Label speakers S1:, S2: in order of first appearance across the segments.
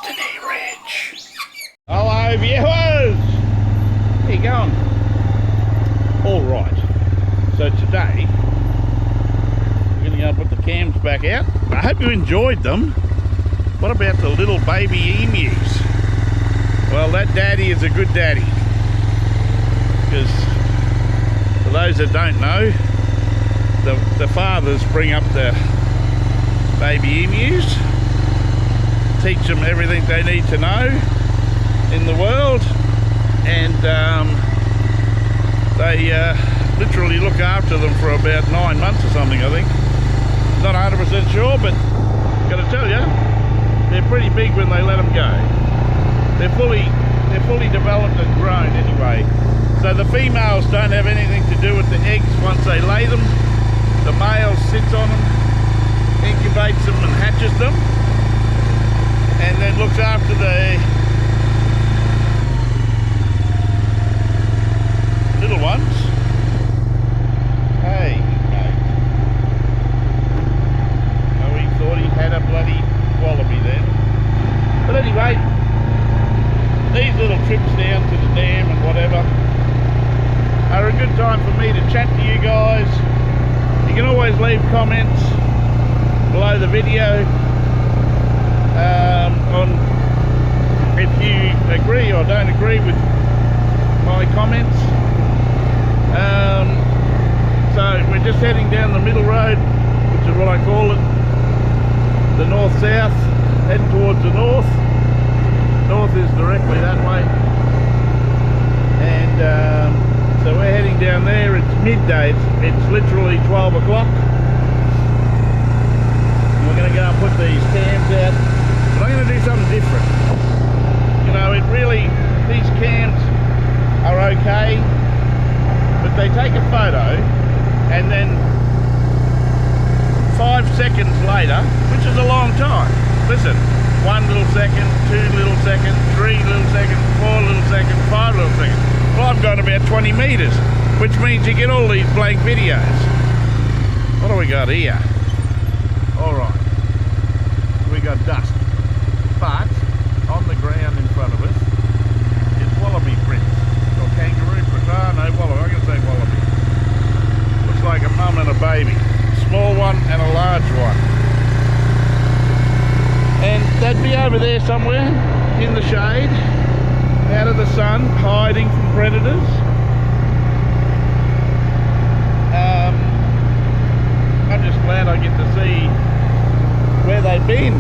S1: Destiny Ridge. Hello viewers! How you going? Alright, so today we're going to go put the cams back out. I hope you enjoyed them. What about the little baby emus? Well, that daddy is a good daddy. Because for those that don't know, the fathers bring up the baby emus, teach them everything they need to know in the world, and they literally look after them for about 9 months or something, I think. Not 100% sure, but gotta tell you, they're pretty big when they let them go. They're fully developed and grown anyway. So the females don't have anything to do with the eggs once they lay them. The male sits on them, incubates them and hatches them, and then looks after the little ones. Hey, mate. Oh, he thought he had a bloody wallaby then. But anyway, these little trips down to the dam and whatever are a good time for me to chat to you guys. You can always leave comments below the video on if you agree or don't agree with my comments. So we're just heading down the middle road, which is what I call it, the north-south, heading towards the north. North is directly that way, and so we're heading down there. It's midday, it's literally 12 o'clock. We're going to go and put these cams out, but I'm going to do something different. You know, these cams are okay, but they take a photo and then 5 seconds later, which is a long time. Listen, 1 little second, 2 little seconds, 3 little seconds, 4 little seconds, 5 little seconds. Well, I've gone about 20 meters, which means you get all these blank videos. What do we got here? All right, we got dust, but on the ground in front of us is wallaby prints, or kangaroo prints. Oh no, wallaby, I'm going to say wallaby. Looks like a mum and a baby, small one and a large one. And they'd be over there somewhere in the shade, out of the sun, hiding from predators. I'm just glad I get to see where they've been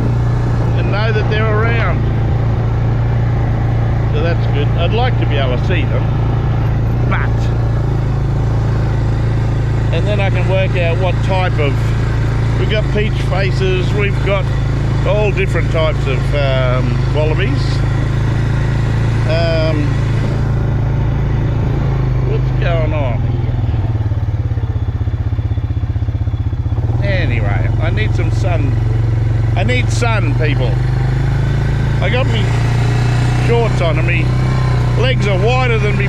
S1: and know that they're around. So that's good. I'd like to be able to see them, but and then I can work out what type of, we've got peach faces, we've got all different types of wallabies. What's going on here? Anyway, I need some sun. I need sun, people. I got me shorts on and me legs are wider than me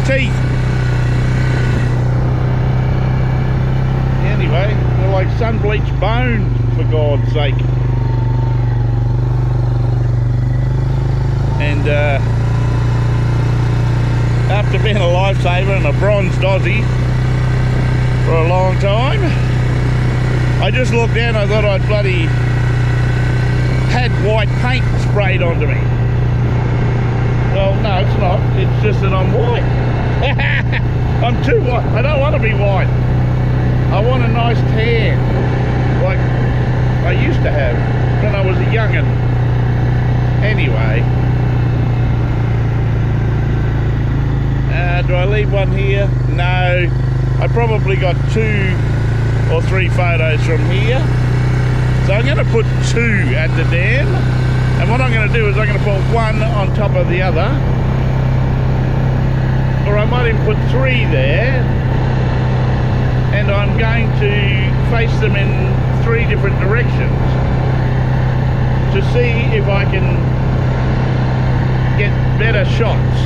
S1: teeth. Anyway, they're like sun-bleached bones, for God's sake. And after being a lifesaver and a bronzed Aussie for a long time, I just looked down and I thought I'd bloody had white paint sprayed onto me. Well, no, it's not. It's just that I'm white. I'm too white. I don't want to be white. I want a nice tan, like I used to have when I was a young'un. Anyway, do I leave one here? No. I probably got 2 or 3 photos from here. So I'm going to put 2 at the dam. And what I'm going to do is I'm going to put one on top of the other. Or I might even put 3 there. And I'm going to face them in 3 different directions to see if I can get better shots.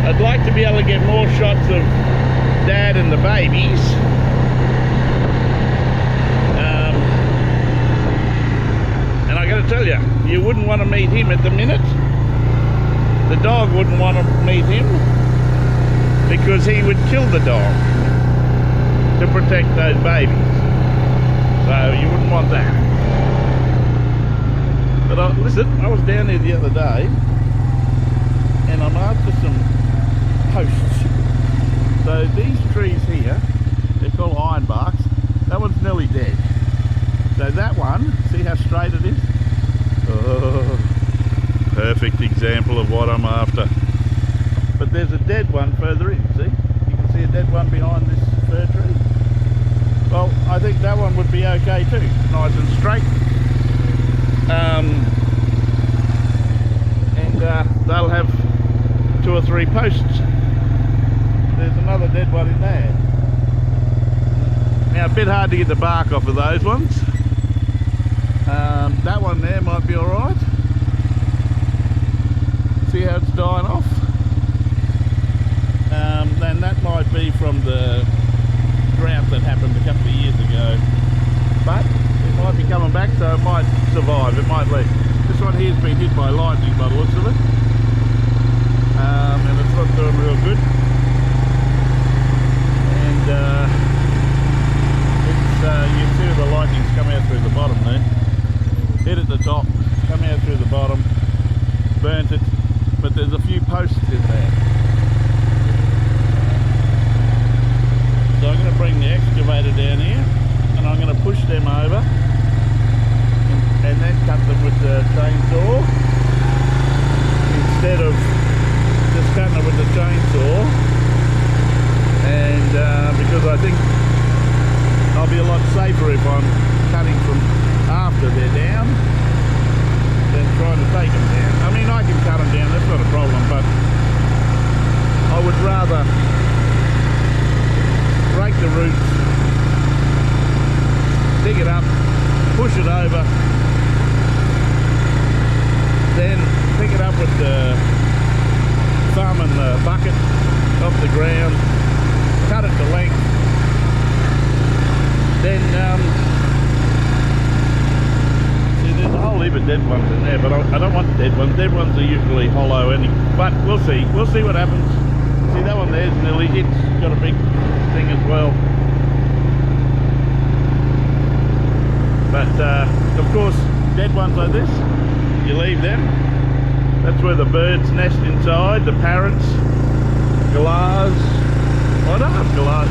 S1: I'd like to be able to get more shots of Dad and the babies. And I tell you, you wouldn't want to meet him at the minute. The dog wouldn't want to meet him because he would kill the dog to protect those babies. So you wouldn't want that. But listen, I was down here the other day and I'm after some posts. So these trees here, they're called ironbarks. That one's nearly dead. So that one, see how straight it is? Oh, perfect example of what I'm after. But there's a dead one further in, see? You can see a dead one behind this fir tree. Well, I think that one would be okay too. Nice and straight. They'll have 2 or 3 posts. There's another dead one in there. Now, a bit hard to get the bark off of those ones. That one there might be alright. See how it's dying off? Then that might be from the drought that happened a couple of years ago. But it might be coming back, so it might survive, it might leave. This one here's been hit by lightning by the looks of it. And it's not doing real good. And you see the lightning's come out through the bottom there. Hit at the top, come out through the bottom, burnt it, but there's a few posts in there. So I'm going to bring the excavator down here and I'm going to push them over and then cut them with the chainsaw instead of just cutting it with the chainsaw. And because I think I'll be a lot safer if I'm cutting from after they're down than trying to take them down. I mean, I can cut them down, that's not a problem, but I would rather break the roots, dig it up, push it over, then pick it up with the thumb and the bucket off the ground, cut it to length, then see, there's a whole heap of dead ones in there, but I don't want dead ones. Dead ones are usually hollow anyway, but we'll see what happens. See, that one there's nearly, it's got a big thing as well. But of course, dead ones like this, you leave them. That's where the birds nest inside, the parrots, galahs. I don't have galahs.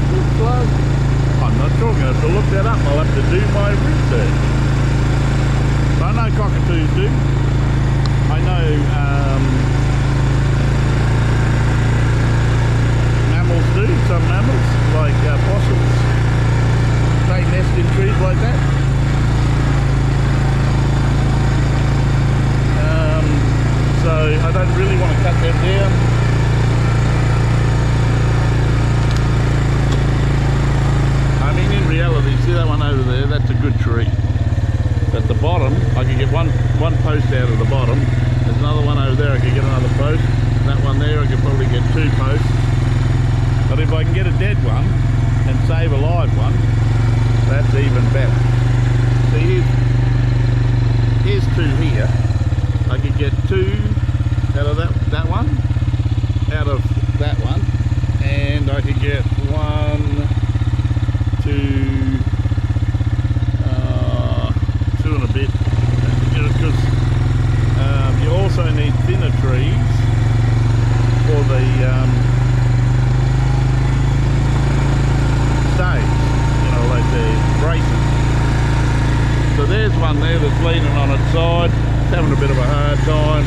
S1: I'm not sure, I'm going to have to look that up. I'll have to do my research. I know cockatoos do. I know mammals do, some mammals, like possums. They nest in trees like that. So I don't really want to cut them down. I mean, in reality, see that one over there, that's a good tree. At the bottom, I could get one post out of the bottom. There's another one over there, I could get another post. That one there, I could probably get 2 posts. But if I can get a dead one and save a live one, that's even better. See, here's 2 here. I could get 2 out of that one, out of that one, and I could get 1, 2, 2 and a bit, because you also need thinner trees for the stays, you know, like the braces. So there's one there that's leaning on its side, it's having a bit of a hard time.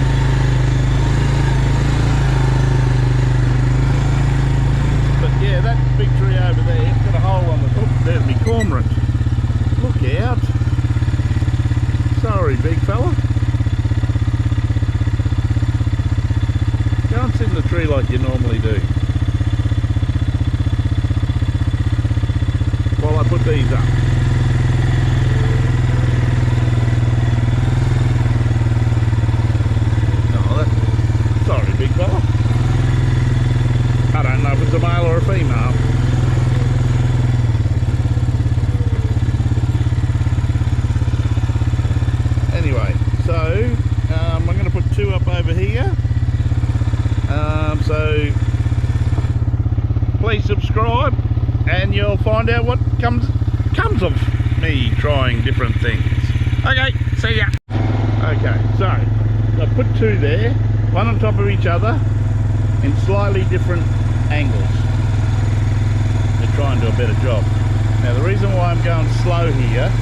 S1: But yeah, that big tree over there, it's got a hole on the top. There's me cormorant. Look out. Sorry, big fella. Go and sit in the tree like you normally do. While I put these up. Sorry, big fella. I don't know if it's a male or a female. Anyway, So I'm going to put 2 up over here. So please subscribe, and you'll find out what comes of me trying different things. Okay, see ya. Okay, so I put 2 there, one on top of each other in slightly different angles to try and do a better job. Now the reason why I'm going slow here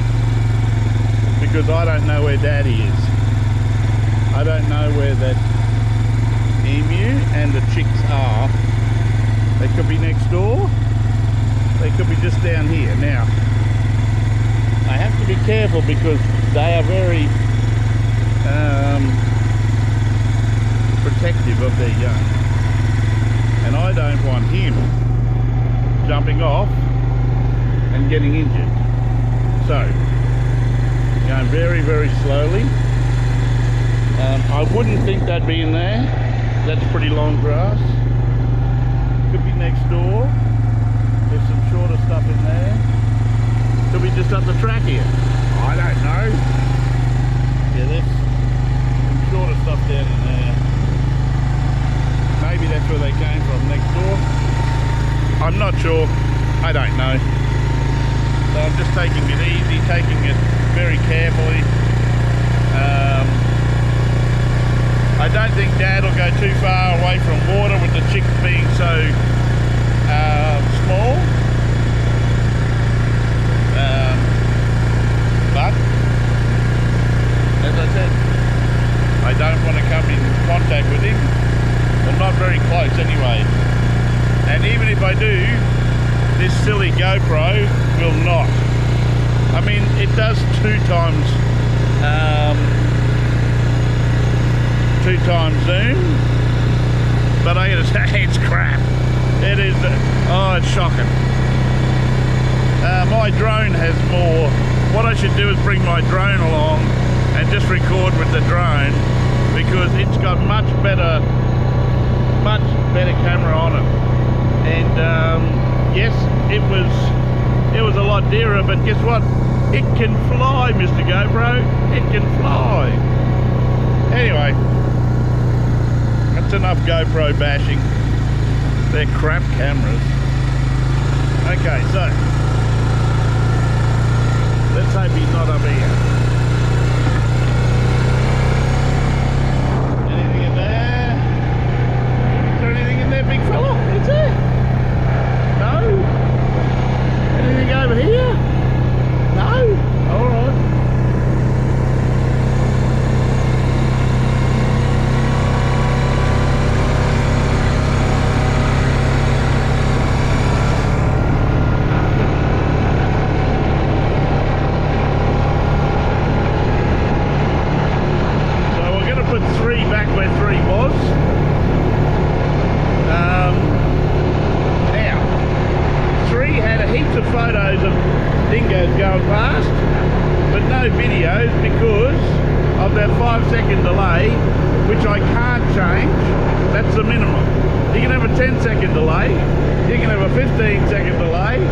S1: is because I don't know where Daddy is. I don't know where that emu and the chicks are. They could be next door, they could be just down here. Now I have to be careful because they are very protective of their young, and I don't want him jumping off and getting injured. So going very, very slowly. I wouldn't think that'd be in there. That's pretty long grass. Could be next door. There's some shorter stuff in there. Could be just up the track here. I don't know. Yeah, there's some shorter stuff down in there. Maybe that's where they came from, next door. I'm not sure. I don't know. So I'm just taking it easy, taking it very carefully. I don't think Dad will go too far away from water with the chicks being so small. But, as I said, I don't want to come in contact with him. Well, not very close anyway. And even if I do, this silly GoPro will not. I mean, it does 2 times zoom, but I gotta say, it's crap. It is, oh, it's shocking. My drone has more. What I should do is bring my drone along and just record with the drone, because it's got much better camera on it. And yes, it was a lot dearer, but guess what? It can fly, Mr. GoPro. It can fly. Anyway, that's enough GoPro bashing. They're crap cameras. Okay, so let's hope he's not up here. Anything in there? Is there anything in there, big fella? Is there? No? Anything over here? No? Alright. Photos of dingoes going past, but no videos because of that 5-second delay, which I can't change. That's the minimum. You can have a 10-second delay, you can have a 15-second delay.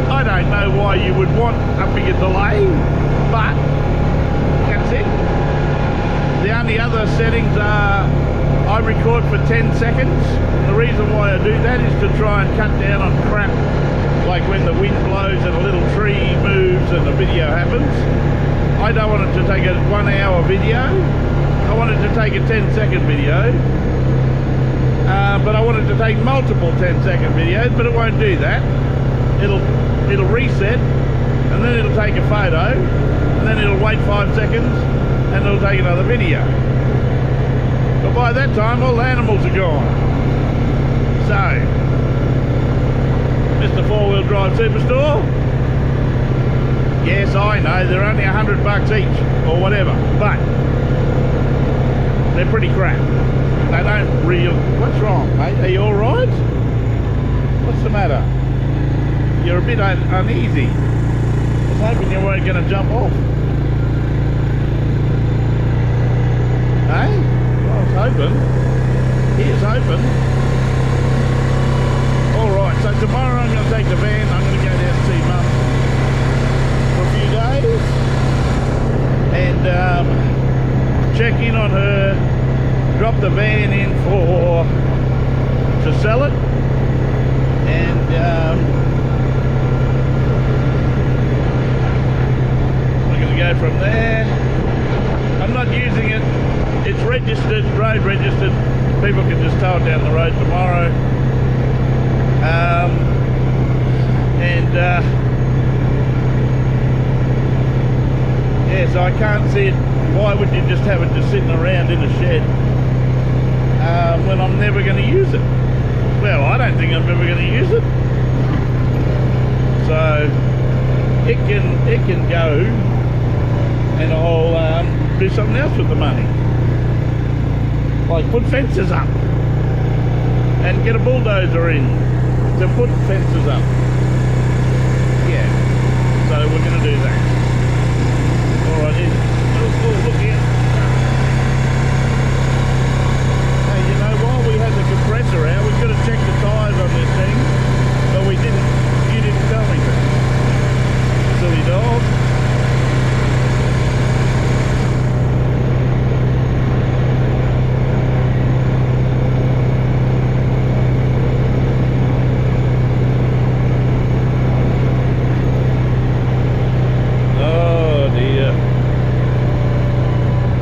S1: I don't know why you would want a bigger delay, but that's it. The only other settings are I record for 10 seconds. The reason why I do that is to try and cut down on crap, like when the wind blows and a little tree moves and a video happens. I don't want it to take a 1-hour video. I want it to take a 10-second video. But I want it to take multiple 10-second videos, but it won't do that. It'll reset, and then it'll take a photo, and then it'll wait 5 seconds, and it'll take another video. But by that time, all the animals are gone. So, Mr. 4-wheel drive superstore. Yes, I know, they're only $100 each, or whatever, but they're pretty crap. They don't real. What's wrong, mate? Are you alright? What's the matter? You're a bit uneasy. I was hoping you weren't going to jump off. Hey? Well, I was hoping. Here's hoping. Alright, so tomorrow I'm going to take the van, I'm going to go down to see Mum for a few days, and check in on her, drop the van in to sell it, and we're going to go from there. I'm not using it. It's registered, road registered. People can just tow it down the road tomorrow. Yeah, so I can't see it. Why would you just have it just sitting around in a shed when I'm never going to use it? Well, I don't think I'm ever going to use it. So it can go, and I'll do something else with the money, like put fences up and get a bulldozer in to put fences up. Yeah, so we're going to do that. Alright, look here. Hey, you know, while we had the compressor out, we've got to check the tyres on this thing, but we didn't. You didn't tell me that. Silly dog.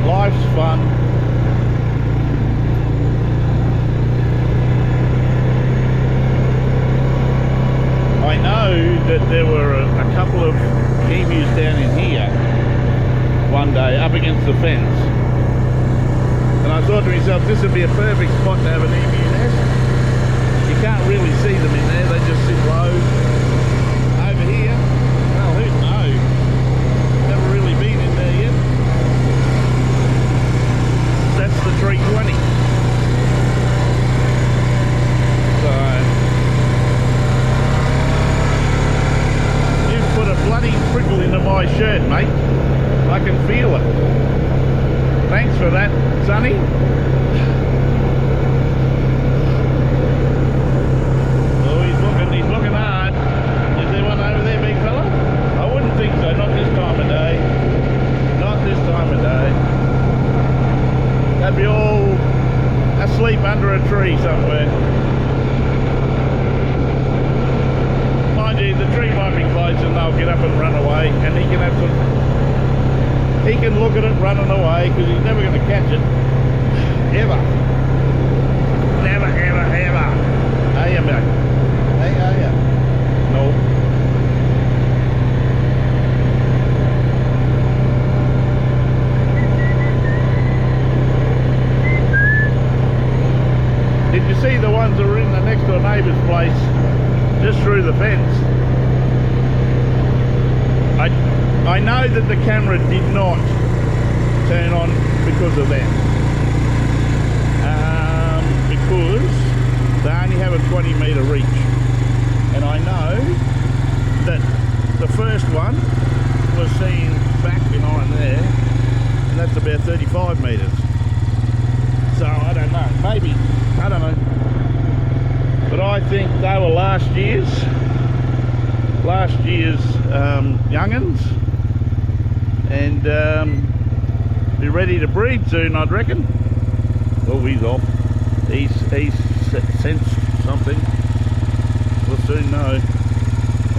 S1: Life's fun. I know that there were a couple of emus down in here one day up against the fence, and I thought to myself, this would be a perfect spot to have an emu nest. You can't really see them in there, they just sit low. Over here, well, who knows? Never really been in there yet. That's the 320. So you've put a bloody prickle into my shirt, mate. I can feel it. Thanks for that, Sonny. Oh, he's looking hard. Is there one over there, big fella? I wouldn't think so, not this time of day. Not this time of day. They'd be all asleep under a tree somewhere. Mind you, the tree might be close and they'll get up and run away, and he can have some. He can look at it running away because he's never going to catch it. Ever. Never, ever, ever. Hey, you mate. Hey, are you? No. Did you see the ones that were in the next door neighbour's place, just through the fence? I know that the camera did not turn on because of that. Because they only have a 20 metre reach. And I know that the first one was seen back behind there, and that's about 35 metres. So I don't know, maybe. I don't know, but I think they were last year's young'uns, and be ready to breed soon, I'd reckon. Oh, he's off. He's sensed something. We'll soon know.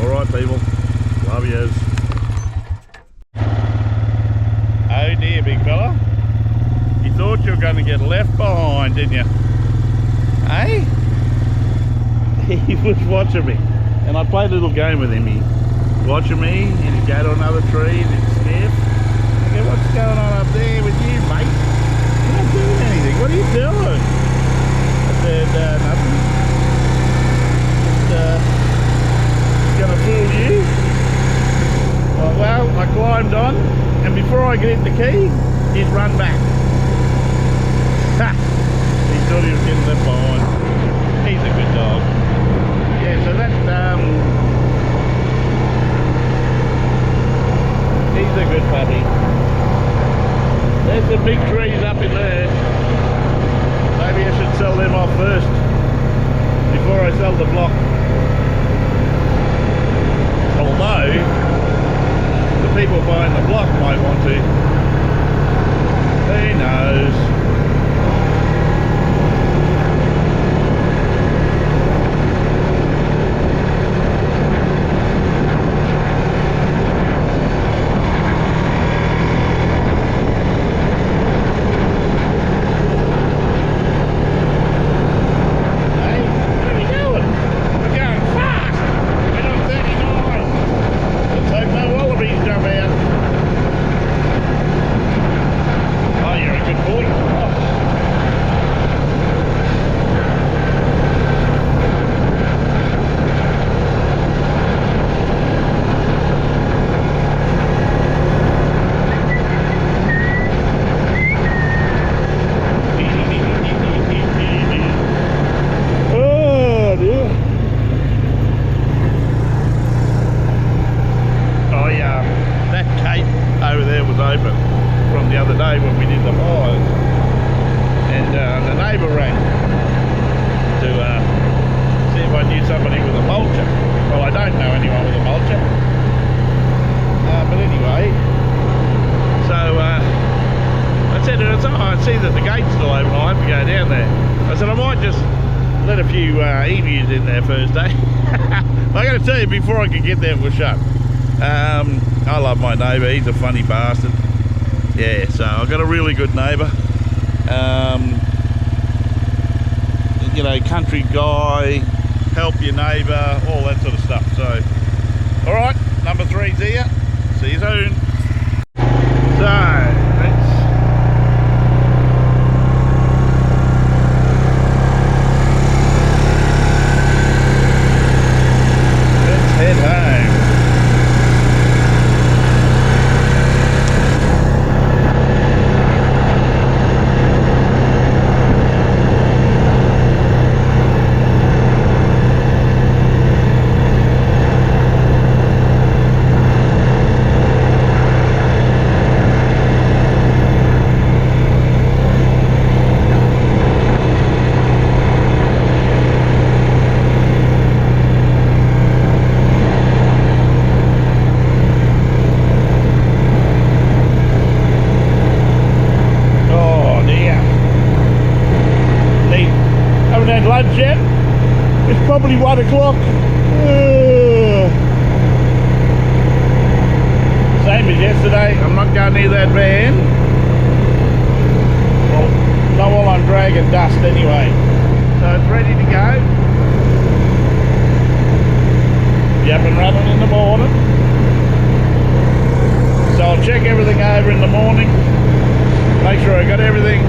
S1: All right, people. Love yous. Oh dear, big fella. You thought you were going to get left behind, didn't you? Hey? He was watching me, and I played a little game with him. He watching me, and he'd go to another tree and he'd sniff. I go, what's going on up there with you, mate? You're not doing anything. What are you doing? I said, nothing. Just gonna fool you. Well, I climbed on, and before I could hit the key, he'd run back. Ha! He thought he was getting left behind. He's a good dog. Yeah, so that, he's a good puppy. There's some big trees up in there. Maybe I should sell them off first before I sell the block. Although the people buying the block might want to. Who knows? day when we did the fires, and the neighbour rang to see if I knew somebody with a mulcher. Well, I don't know anyone with a mulcher, but anyway, so I said to her, oh, I see that the gate's still open, I'll have to go down there. I said I might just let a few emus in there first, eh? I got to tell you, before I could get there, it was shut. I love my neighbour, he's a funny bastard. Yeah, so I've got a really good neighbour. You know, country guy, help your neighbour, all that sort of stuff. So, alright, number 3's here. See you soon. So, let's head home. Lunch yet? It's probably 1 o'clock. Same as yesterday, I'm not going near that van. Well, not while I'm dragging dust anyway. So it's ready to go. Be up and running in the morning. So I'll check everything over in the morning. Make sure I got everything.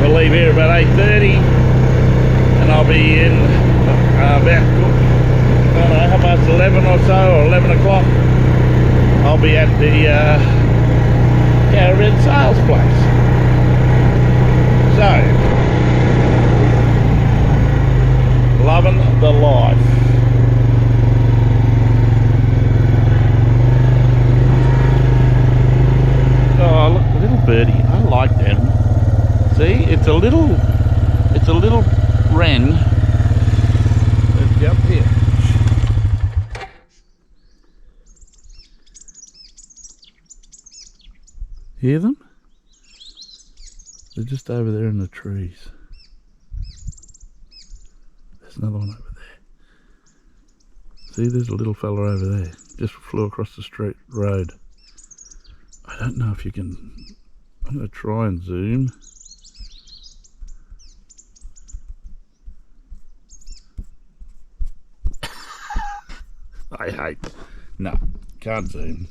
S1: We'll leave here about 8:30, and I'll be in about, I don't know, half past 11 or so, or 11 o'clock. I'll be at the caravan sales place. So, loving the life. Oh, look, a little birdie. I like them. See, it's a little wren. Let's jump here. Hear them? They're just over there in the trees. There's another one over there. See, there's a little fella over there. Just flew across the street road. I don't know if you can. I'm going to try and zoom. I hate. No, can't zoom.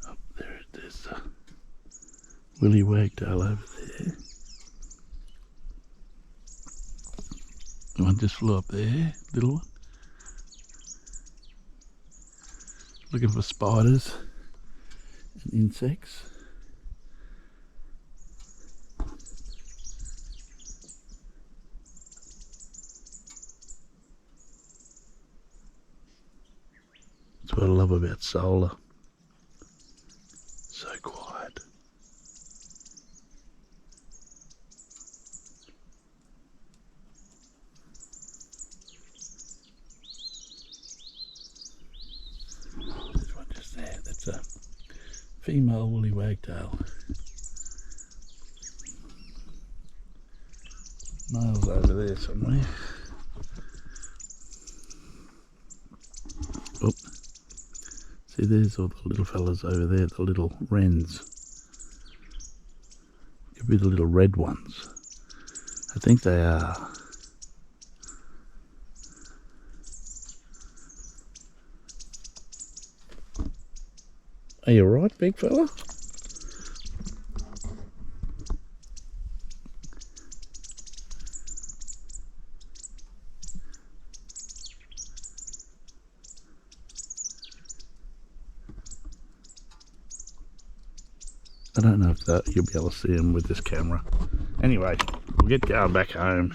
S1: Oh, there's Willie Wagtail over there. One just flew up there, little one. Looking for spiders and insects. That's what I love about solar. So quiet. There's one just there. That's a female woolly wagtail. Male's over there somewhere. Oh. See, there's all the little fellas over there, the little wrens. Could be the little red ones. I think they are. Are you alright, big fella? I don't know if that you'll be able to see him with this camera. Anyway, we'll get going back home.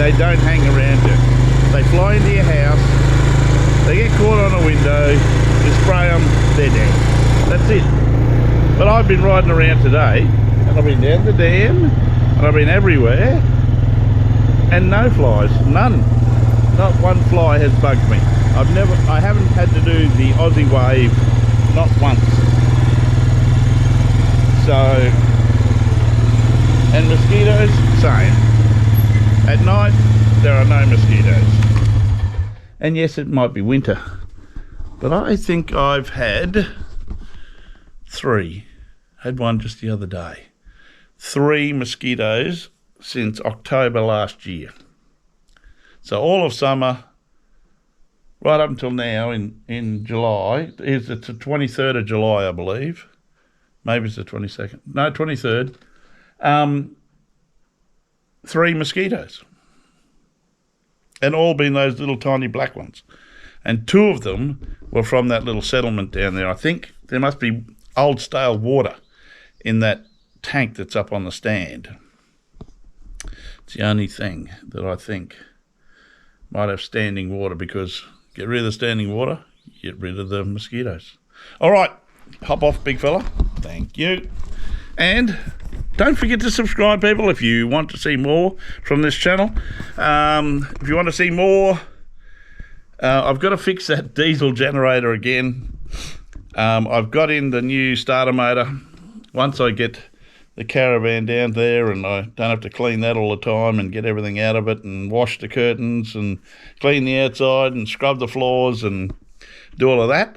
S1: they don't hang around you. They fly into your house, they get caught on a window, you spray them, they're dead. That's it. But I've been riding around today, and I've been down the dam, and I've been everywhere, and no flies, none. Not one fly has bugged me. I haven't had to do the Aussie wave, not once. So, and mosquitoes, same. At night, there are no mosquitoes. And yes, it might be winter, but I think I've had 3. Had one just the other day. 3 mosquitoes since October last year. So all of summer, right up until now in July, it's the 23rd of July, I believe. Maybe it's the 22nd. No, 23rd. 3 mosquitoes. And all been those little tiny black ones. And 2 of them were from that little settlement down there. I think there must be old stale water in that tank that's up on the stand. It's the only thing that I think might have standing water, because get rid of the standing water, get rid of the mosquitoes. All right, hop off, big fella. Thank you. And don't forget to subscribe, people, if you want to see more from this channel. If you want to see more, I've got to fix that diesel generator again. I've got in the new starter motor. Once I get the caravan down there and I don't have to clean that all the time and get everything out of it and wash the curtains and clean the outside and scrub the floors and do all of that,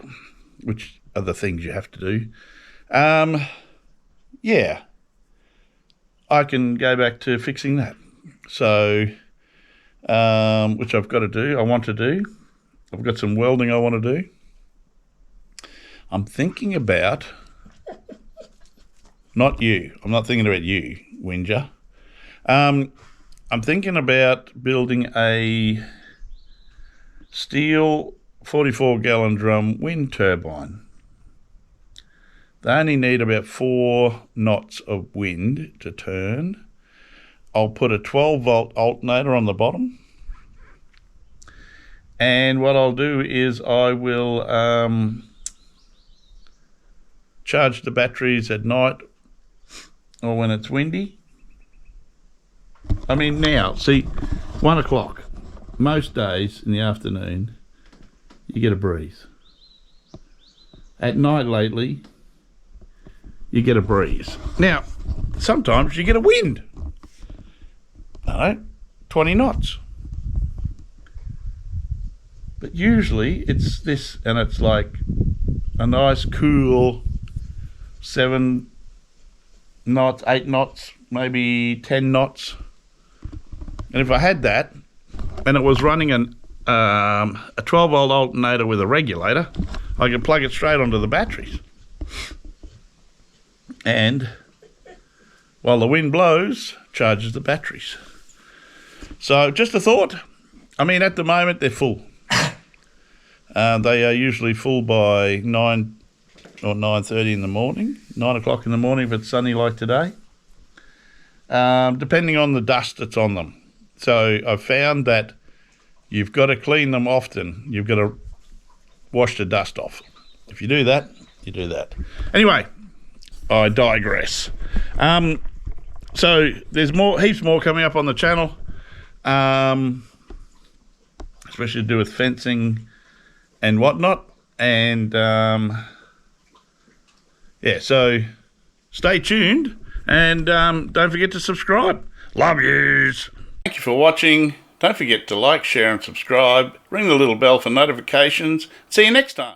S1: which are the things you have to do. Yeah, I can go back to fixing that. So, which I've got to do, I want to do. I've got some welding I want to do. I'm thinking about, not you, I'm not thinking about you, Whinger. I'm thinking about building a steel 44-gallon drum wind turbine. They only need about 4 knots of wind to turn. I'll put a 12-volt alternator on the bottom. And what I'll do is I will charge the batteries at night or when it's windy. I mean, now, see, 1 o'clock, most days in the afternoon, you get a breeze. At night lately, you get a breeze. Now, sometimes you get a wind. No, 20 knots. But usually it's this, and it's like a nice cool 7 knots, 8 knots, maybe 10 knots. And if I had that, and it was running a 12-volt alternator with a regulator, I could plug it straight onto the batteries. And while the wind blows, charges the batteries. So just a thought. I mean, at the moment they're full. They are usually full by 9 or 9:30 in the morning, 9 o'clock in the morning if it's sunny like today, depending on the dust that's on them. So I've found that you've got to clean them often. You've got to wash the dust off. If you do that, you do that. Anyway, I digress. So there's heaps more coming up on the channel, especially to do with fencing and whatnot. And yeah, so stay tuned and don't forget to subscribe. Love yous. Thank you for watching. Don't forget to like, share and subscribe. Ring the little bell for notifications. See you next time.